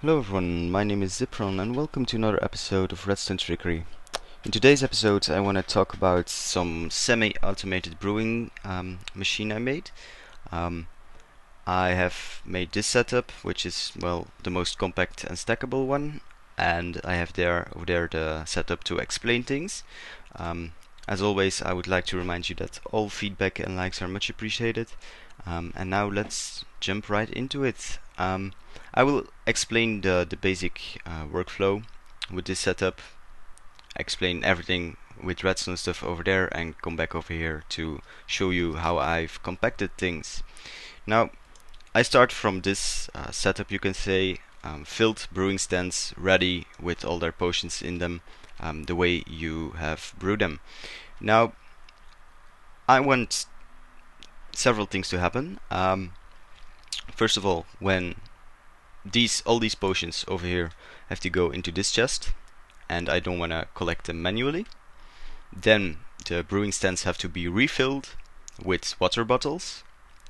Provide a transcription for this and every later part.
Hello everyone, my name is Zipron and welcome to another episode of Redstone Trickery. In today's episode I want to talk about some semi-automated brewing machine I made. I have made this setup, which is, well, the most compact and stackable one, and I have over there the setup to explain things. As always, I would like to remind you that all feedback and likes are much appreciated. And now let's jump right into it. I will explain the basic workflow with this setup, explain everything with redstone stuff over there, and come back over here to show you how I've compacted things. Now, I start from this setup, you can say, filled brewing stands ready with all their potions in them, the way you have brewed them. Now, I want several things to happen. First of all, when all these potions over here have to go into this chest, and I don't want to collect them manually, then the brewing stands have to be refilled with water bottles,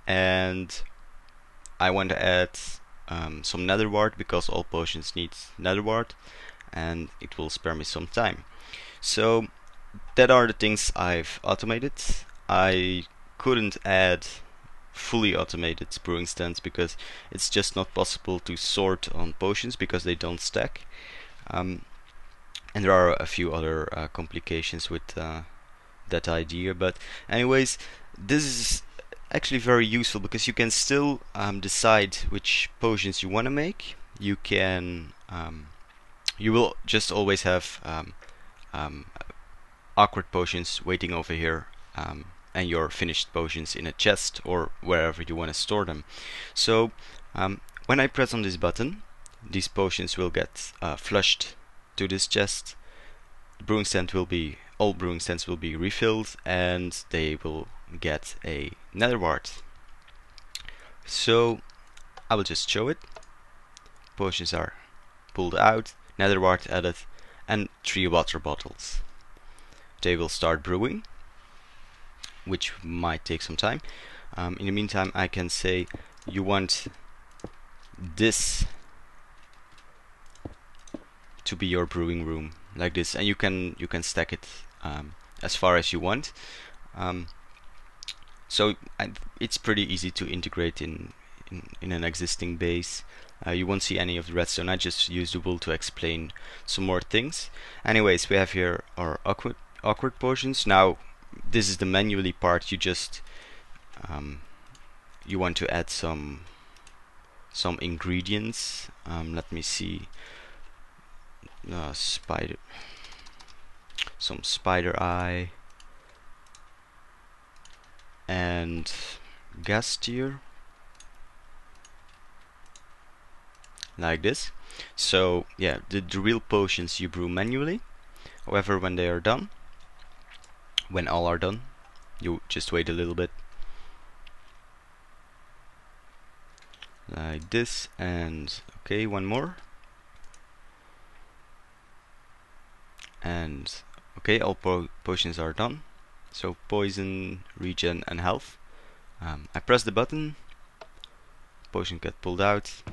and I want to add some nether wart because all potions need nether wart, and it will spare me some time. So that are the things I've automated. I couldn't add fully automated brewing stands because it's just not possible to sort on potions because they don't stack. And there are a few other complications with that idea, but anyways, this is actually very useful because you can still decide which potions you want to make. You can you will just always have awkward potions waiting over here, and your finished potions in a chest or wherever you want to store them. So when I press on this button, these potions will get flushed to this chest. The brewing stand will be all brewing stands will be refilled, and they will get a nether wart. So I will just show it. Potions are pulled out, nether wart added, and 3 water bottles. They will start brewing, which might take some time. In the meantime, I can say you want this to be your brewing room, like this, and you can stack it as far as you want. So it's pretty easy to integrate in an existing base. You won't see any of the redstone. I just used the wool to explain some more things. Anyways, we have here our awkward potions. Now, this is the manually part. You just you want to add some ingredients. Let me see. Some spider eye and gas tier, like this. So yeah, the real potions you brew manually. However, when they are done, when all are done, you just wait a little bit, like this, and okay, one more, and okay, all potions are done. So poison, regen, and health. I press the button, potion get pulled out,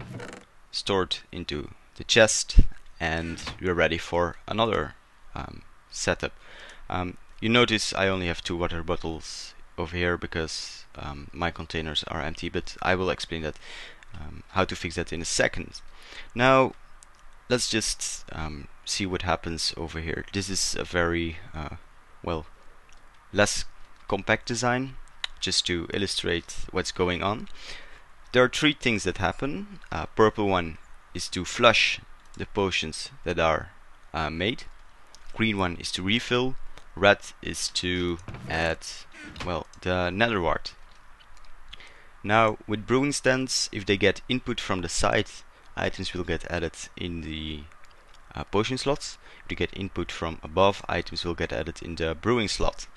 stored into the chest, and we're ready for another setup. You notice I only have 2 water bottles over here because my containers are empty, but I will explain that how to fix that in a second. Now let's just see what happens over here. This is a very well, less compact design, just to illustrate what's going on. There are 3 things that happen. Purple one is to flush the potions that are made. Green one is to refill. Red is to add, well, the nether wart. Now, with brewing stands, if they get input from the side, items will get added in the potion slots. If they get input from above, items will get added in the brewing slot.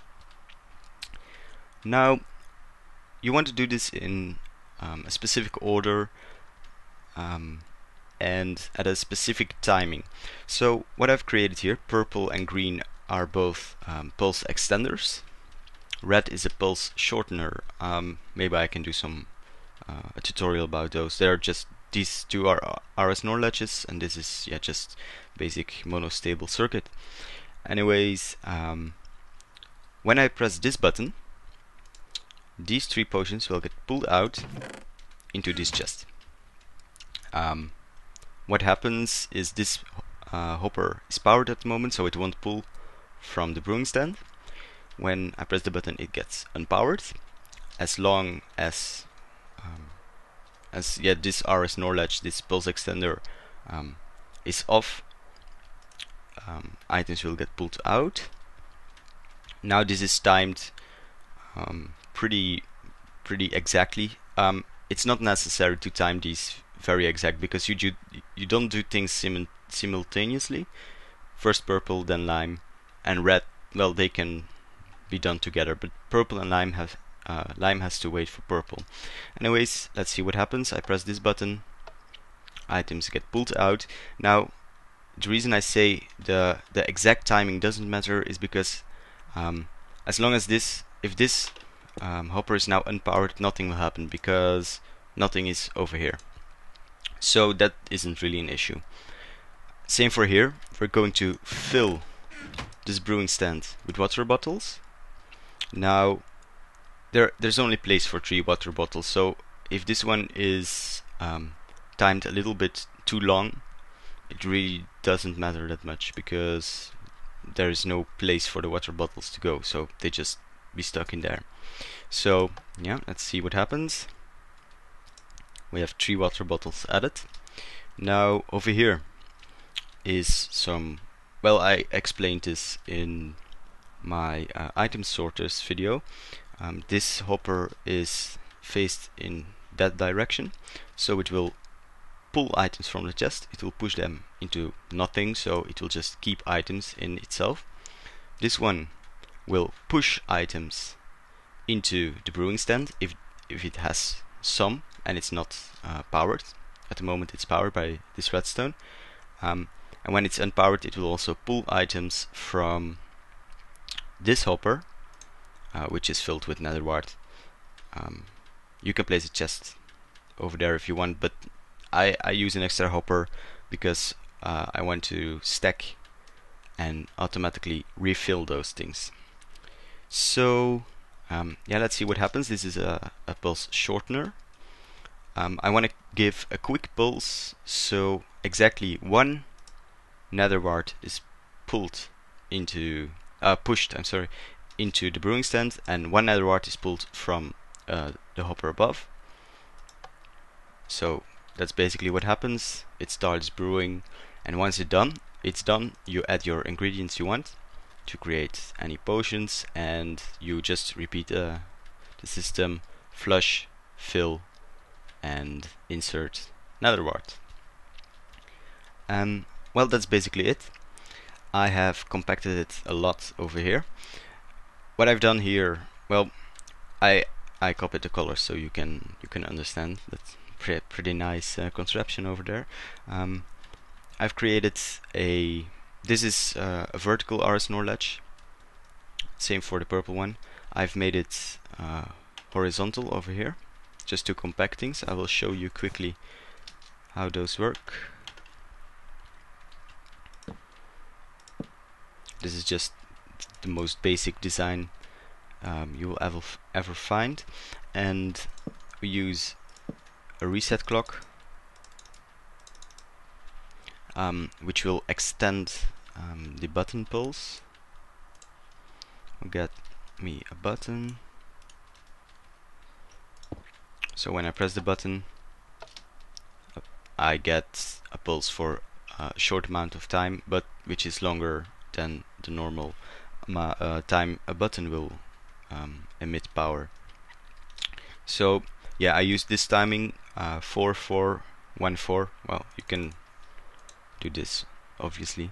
Now, you want to do this in a specific order and at a specific timing. So what I've created here, purple and green are both pulse extenders. Red is a pulse shortener. Maybe I can do some a tutorial about those. These 2 are RS NOR latches, and this is just basic monostable circuit. Anyways, when I press this button, these 3 potions will get pulled out into this chest. What happens is this hopper is powered at the moment, so it won't pull from the brewing stand. When I press the button, it gets unpowered. As long as this RS NOR latch, this pulse extender, is off, items will get pulled out. Now this is timed pretty exactly. It's not necessary to time these very exact, because you don't do things simultaneously. First purple, then lime, and red. Well, they can be done together, but purple and lime has to wait for purple. Anyways, let's see what happens. I press this button, items get pulled out. Now, the reason I say the exact timing doesn't matter is because as long as if this hopper is now unpowered, nothing will happen, because nothing is over here. So that isn't really an issue. Same for here. We're going to fill this brewing stand with water bottles. Now there's only place for 3 water bottles, so if this one is timed a little bit too long, it really doesn't matter that much, because there is no place for the water bottles to go, so they just be stuck in there. So yeah, let's see what happens. We have 3 water bottles added. Now over here is some, well, I explained this in my item sorters video. This hopper is faced in that direction, so it will pull items from the chest, it will push them into nothing, so it will just keep items in itself. This one will push items into the brewing stand if it has some and it's not powered. At the moment it's powered by this redstone, and when it's unpowered, it will also pull items from this hopper, which is filled with nether wart. You can place a chest over there if you want, but I use an extra hopper because I want to stack and automatically refill those things. So yeah, let's see what happens. This is a pulse shortener. I want to give a quick pulse, so exactly 1 nether wart is pushed into the brewing stand, and 1 nether wart is pulled from the hopper above. So that's basically what happens. It starts brewing, and once it's done, you add your ingredients you want to create any potions, and you just repeat the system: flush, fill, and insert nether wart. Well, that's basically it. I have compacted it a lot over here. What I've done here, well, I copied the colors so you can understand. That's pretty nice contraption over there. I've created this is a vertical RS NOR latch. Same for the purple one. I've made it horizontal over here, just to compact things. I will show you quickly how those work. This is just the most basic design you will ever find, and we use a reset clock, which will extend the button pulse. I'll get me a button. So when I press the button, I get a pulse for a short amount of time, but which is longer than the normal time a button will emit power. So yeah, I use this timing 4414. Well, you can do this obviously.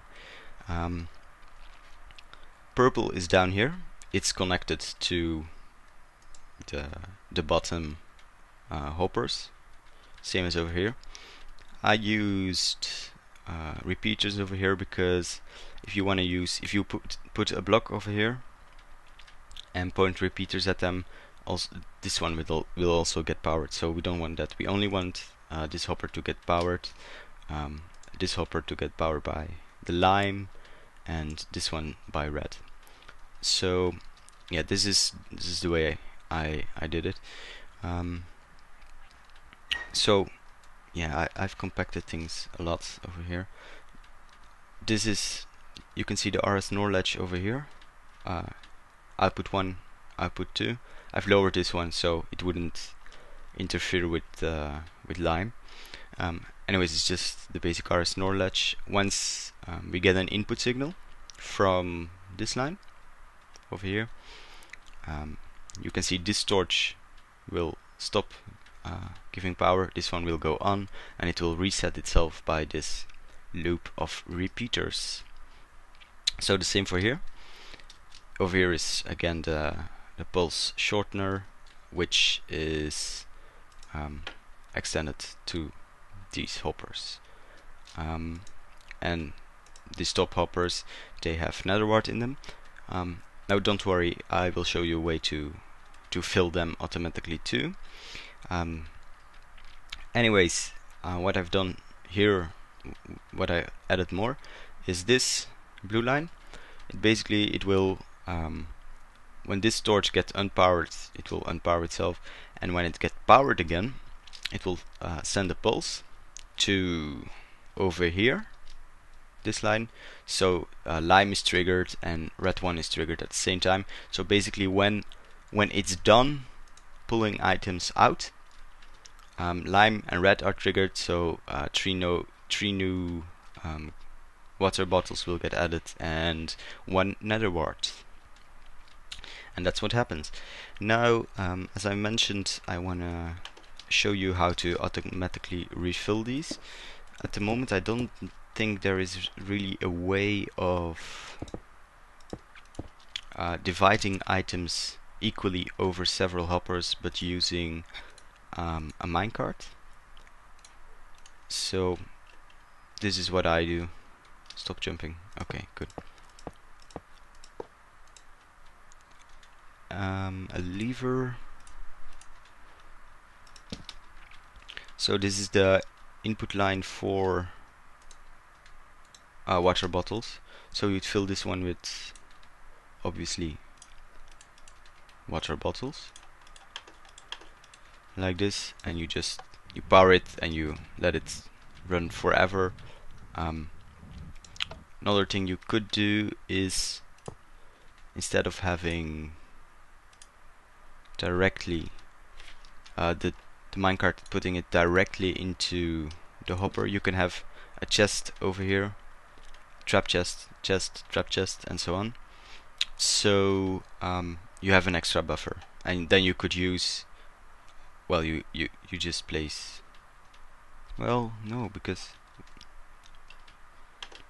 Purple is down here. It's connected to the bottom hoppers, same as over here. I used repeaters over here because if you put a block over here and point repeaters at them, also this one will also get powered. So we don't want that. We only want this hopper to get powered this hopper to get powered by the lime, and this one by red. So yeah, this is the way I did it. So yeah, I've compacted things a lot over here. This is, you can see the RS NOR latch over here. Output 1, output 2. I've lowered this one so it wouldn't interfere with lime. Anyways, it's just the basic RS NOR latch. Once we get an input signal from this line over here, you can see this torch will stop giving power, this one will go on, and it will reset itself by this loop of repeaters. So the same for here. Over here is again the pulse shortener, which is extended to these hoppers. And these top hoppers, they have nether wart in them. Now don't worry, I will show you a way to fill them automatically too. Anyways, what I've done here, what I added more, is this blue line. It will, when this torch gets unpowered, it will unpower itself, and when it gets powered again, it will send a pulse to over here, this line. So lime is triggered and red one is triggered at the same time. So basically when it's done pulling items out, lime and red are triggered, so three new water bottles will get added and one nether wart. And that's what happens. Now, as I mentioned, I wanna show you how to automatically refill these. At the moment I don't think there is really a way of dividing items equally over several hoppers, but using a minecart. So this is what I do. Stop jumping. Okay, good. A lever. So this is the input line for water bottles. So you'd fill this one with, obviously, water bottles like this, and you power it and you let it run forever. Another thing you could do is, instead of having directly the minecart putting it directly into the hopper, you can have a chest over here, trap chest, trap chest, and so on. So you have an extra buffer, and then you could use, well, you just place, well, no, because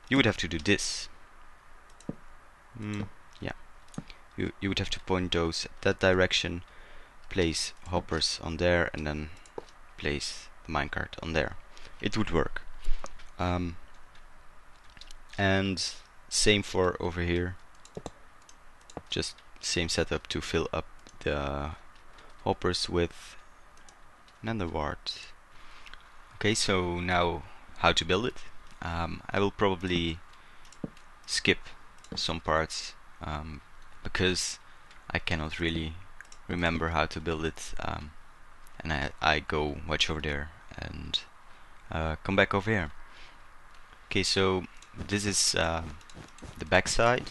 you would have to do this. Yeah, you would have to point those that direction, place hoppers on there, and then place the minecart on there. It would work. And same for over here. Just same setup to fill up the hoppers with nether wart. Okay, so now how to build it. I will probably skip some parts because I cannot really remember how to build it, and I go watch over there and come back over here. Okay, so this is the back side.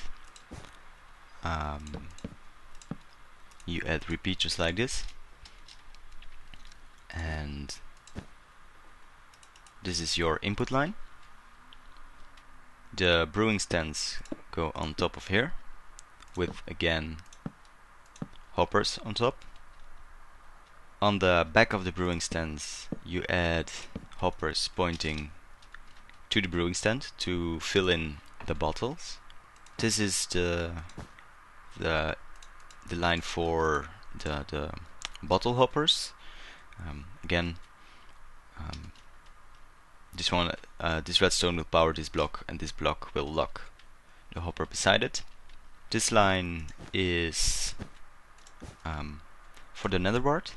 You add repeaters like this, and this is your input line. The brewing stands go on top of here, with again hoppers on top. On the back of the brewing stands you add hoppers pointing to the brewing stand to fill in the bottles. This is the line for the bottle hoppers. Again, this one, this redstone will power this block, and this block will lock the hopper beside it. This line is for the nether wart.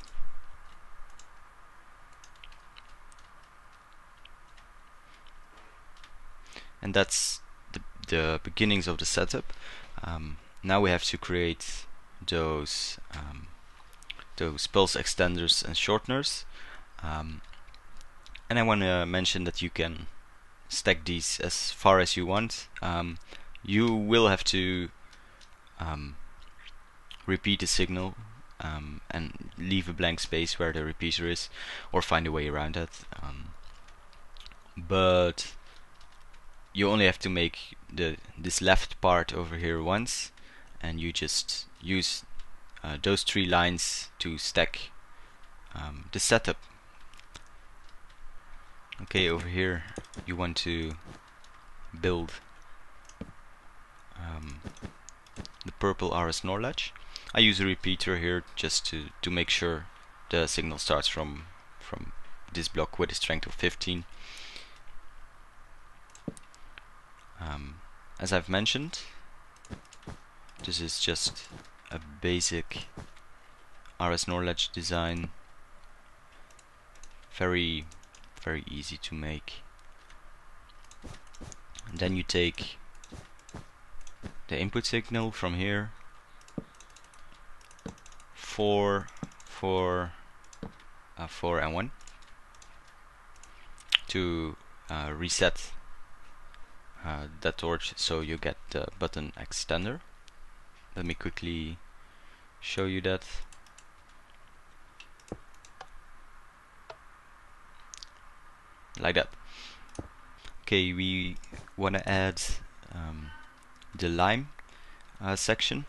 and that's the beginnings of the setup. Now we have to create those pulse extenders and shorteners, and I want to mention that you can stack these as far as you want. You will have to repeat the signal and leave a blank space where the repeater is, or find a way around that. But you only have to make this left part over here once, and you just use those 3 lines to stack the setup. Okay, over here you want to build the purple RS NOR latch. I use a repeater here just to make sure the signal starts from this block with a strength of 15. As I've mentioned, this is just a basic RS NOR latch design, very easy to make. And then you take the input signal from here, 4, 4, 4 and 1, to reset that torch so you get the button extender. Let me quickly show you that. Like that. Okay, we want to add the lime section,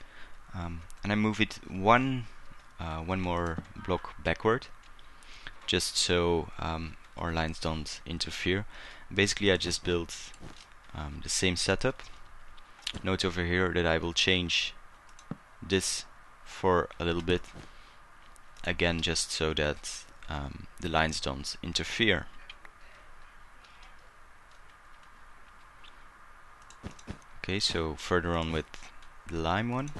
and I move it one more block backward, just so our lines don't interfere. Basically, I just built the same setup. Note over here that I will change this for a little bit, again just so that the lines don't interfere. Okay, so further on with the lime one.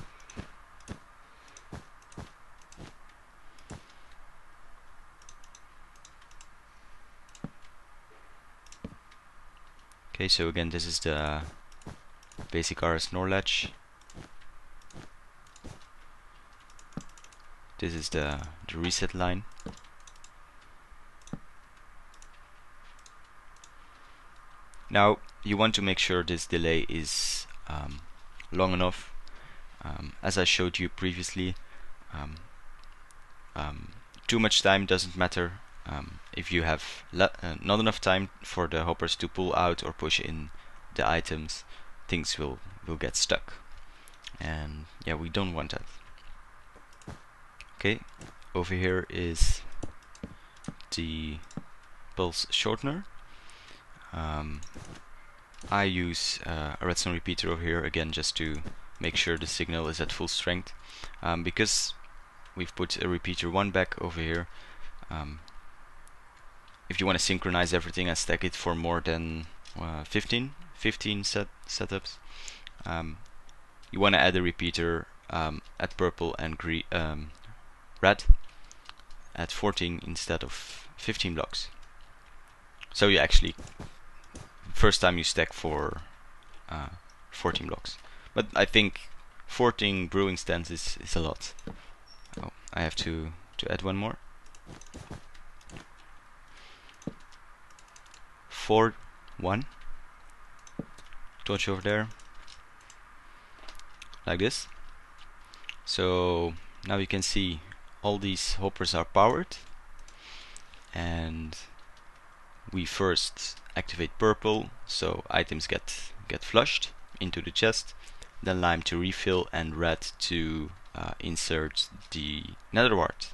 Okay, so again this is the basic RS NOR latch. This is the reset line. Now you want to make sure this delay is long enough. As I showed you previously, too much time doesn't matter. If you have not enough time for the hoppers to pull out or push in the items, things will get stuck, and yeah, we don't want that. Okay, over here is the pulse shortener. I use a redstone repeater over here again just to make sure the signal is at full strength, because we've put a repeater 1 back over here. If you want to synchronize everything and stack it for more than 15 setups, you want to add a repeater at purple and red at 14 instead of 15 blocks. So you actually, first time you stack for 14 blocks. But I think 14 brewing stands is a lot. Oh, I have to add one more. 4, 1. Torch over there. Like this. So now you can see all these hoppers are powered, and we first activate purple so items get flushed into the chest, then lime to refill, and red to insert the nether wart.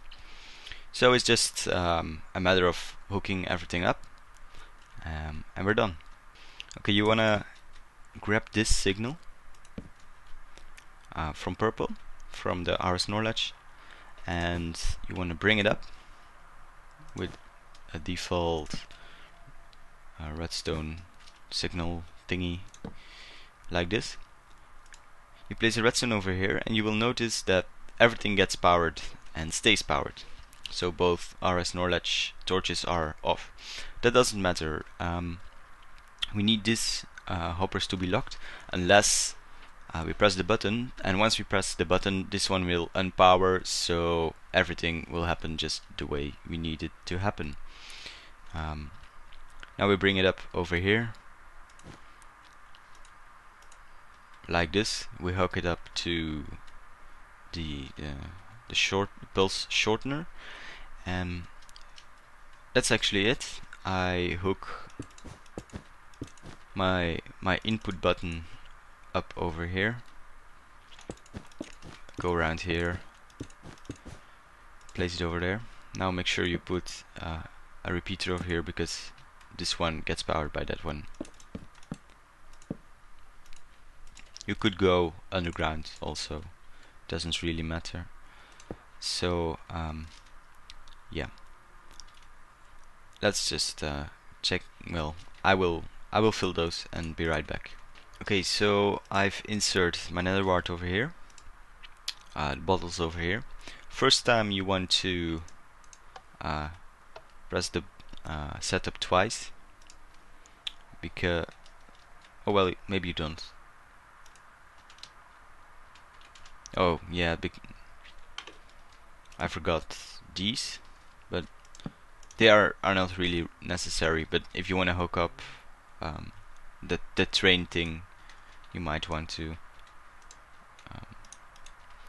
So it's just a matter of hooking everything up, and we're done. Okay, you wanna grab this signal from purple, from the RS NOR latch, and you want to bring it up with a default redstone signal thingy like this. You place a redstone over here and you will notice that everything gets powered and stays powered. So both RS NOR latch torches are off. That doesn't matter. We need this hoppers to be locked unless we press the button, and once we press the button this one will unpower, so everything will happen just the way we need it to happen. Now we bring it up over here like this. We hook it up to the pulse shortener, and that's actually it. I hook my input button up over here, go around here, place it over there. Now make sure you put a repeater over here, because this one gets powered by that one. You could go underground also, doesn't really matter. So yeah, let's just check. Well, I will fill those and be right back. Okay, so I've inserted my nether wart over here, the bottles over here. First time you want to press the setup twice, because oh well, maybe you don't. Oh yeah, I forgot these, but they are not really necessary. But if you want to hook up the train thing, you might want to.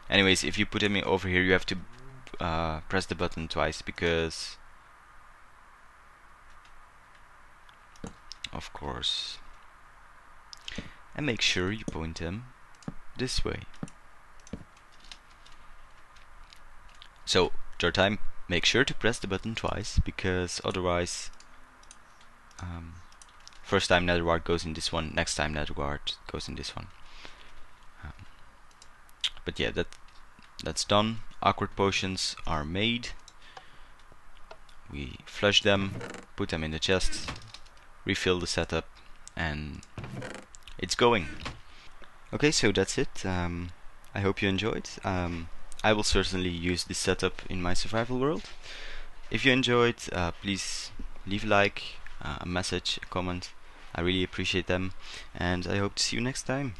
Anyways, if you put them over here, you have to press the button twice, because of course, and make sure you point them this way. So third time, make sure to press the button twice, because otherwise first time nether wart goes in this one, next time nether wart goes in this one. But yeah, that's done. Awkward potions are made. We flush them, put them in the chest, refill the setup, and it's going. Okay, so that's it. I hope you enjoyed. I will certainly use this setup in my survival world. If you enjoyed, please leave a like, a message, a comment. I really appreciate them, and I hope to see you next time.